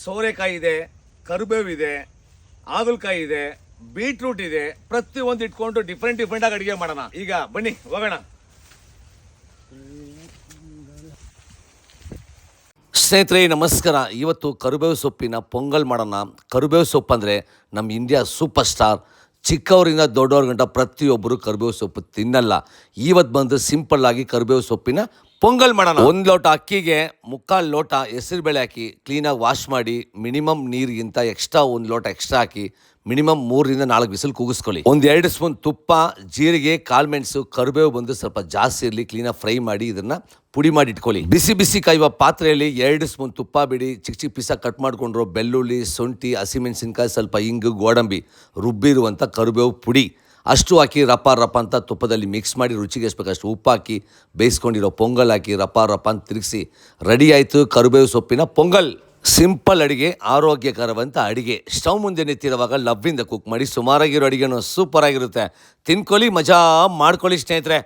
ಸೋರೆಕಾಯಿ ಇದೆ, ಕರಿಬೇವಿದೆ, ಹಾಗಲಕಾಯಿ ಇದೆ, ಬೀಟ್ರೂಟ್ ಇದೆ. ಪ್ರತಿಯೊಂದು ಇಟ್ಕೊಂಡು ಡಿಫ್ರೆಂಟ್ ಆಗಿ ಅಡುಗೆ ಮಾಡೋಣ. ಈಗ ಬನ್ನಿ ಹೋಗೋಣ. ಸ್ನೇಹಿತರೆ ನಮಸ್ಕಾರ. ಇವತ್ತು ಕರಿಬೇವು ಸೊಪ್ಪಿನ ಪೊಂಗಲ್ ಮಾಡೋಣ. ಕರಿಬೇವು ಸೊಪ್ಪು ಅಂದರೆ ನಮ್ಮ ಇಂಡಿಯಾ ಸೂಪರ್ ಸ್ಟಾರ್. ಚಿಕ್ಕವರಿಂದ ದೊಡ್ಡವ್ರ ಗಂಟ ಪ್ರತಿಯೊಬ್ಬರು ಕರಿಬೇವು ಸೊಪ್ಪು ತಿನ್ನಲ್ಲ. ಇವತ್ತು ಬಂದು ಸಿಂಪಲ್ ಆಗಿ ಕರಿಬೇವು ಸೊಪ್ಪಿನ ಪೊಂಗಲ್ ಮಾಡೋಣ. 1 ಲೋಟ ಅಕ್ಕಿಗೆ 3/4 ಲೋಟ ಹೆಸರುಬೇಳೆ ಹಾಕಿ ಕ್ಲೀನಾಗಿ ವಾಶ್ ಮಾಡಿ ಮಿನಿಮಮ್ ನೀರಿಗಿಂತ ಎಕ್ಸ್ಟ್ರಾ 1 ಲೋಟ ಎಕ್ಸ್ಟ್ರಾ ಹಾಕಿ ಮಿನಿಮಮ್ 3ರಿಂದ 4 ವಿಸಿಲ್ ಕೂಗಿಸ್ಕೊಳ್ಳಿ. 2 ಸ್ಪೂನ್ ತುಪ್ಪ, ಜೀರಿಗೆ, ಕಾಳುಮೆಣಸು, ಕರಿಬೇವು ಬಂದು ಸ್ವಲ್ಪ ಜಾಸ್ತಿ ಇರಲಿ, ಕ್ಲೀನಾಗಿ ಫ್ರೈ ಮಾಡಿ ಇದನ್ನು ಪುಡಿ ಮಾಡಿ ಇಟ್ಕೊಳ್ಳಿ. ಬಿಸಿ ಕಾಯುವ ಪಾತ್ರೆಯಲ್ಲಿ 2 ಸ್ಪೂನ್ ತುಪ್ಪ ಬಿಡಿ. ಚಿಕ್ಕ ಪೀಸಾಗಿ ಕಟ್ ಮಾಡಿಕೊಂಡ್ರು ಬೆಳ್ಳುಳ್ಳಿ, ಶುಂಠಿ, ಹಸಿಮೆಣಸಿನ್ಕಾಯಿ, ಸ್ವಲ್ಪ ಹಿಂಗು, ಗೋಡಂಬಿ, ರುಬ್ಬಿರುವಂಥ ಕರಿಬೇವು ಪುಡಿ ಅಷ್ಟು ಹಾಕಿ ರಪ ಅಂತ ತುಪ್ಪದಲ್ಲಿ ಮಿಕ್ಸ್ ಮಾಡಿ ರುಚಿಗೆ ಎಷ್ಟು ಬೇಕಷ್ಟು ಉಪ್ಪು ಹಾಕಿ ಬೇಯಿಸ್ಕೊಂಡಿರೋ ಪೊಂಗಲ್ ಹಾಕಿ ರಪ ಅಂತ ತಿರುಗಿಸಿ ರೆಡಿ ಆಯಿತು ಕರಿಬೇವು ಸೊಪ್ಪಿನ ಪೊಂಗಲ್. ಸಿಂಪಲ್ ಅಡುಗೆ, ಆರೋಗ್ಯಕರವಂತ ಅಡುಗೆ. ಸ್ಟವ್ ಮುಂದೆ ನಿಂತಿರುವಾಗ ಲವ್ವಿಂದ ಕುಕ್ ಮಾಡಿ ಸುಮಾರಾಗಿರೋ ಅಡುಗೆನೂ ಸೂಪರ್ ಆಗಿರುತ್ತೆ. ತಿನ್ಕೊಳ್ಳಿ, ಮಜಾ ಮಾಡ್ಕೊಳ್ಳಿ ಸ್ನೇಹಿತರೆ.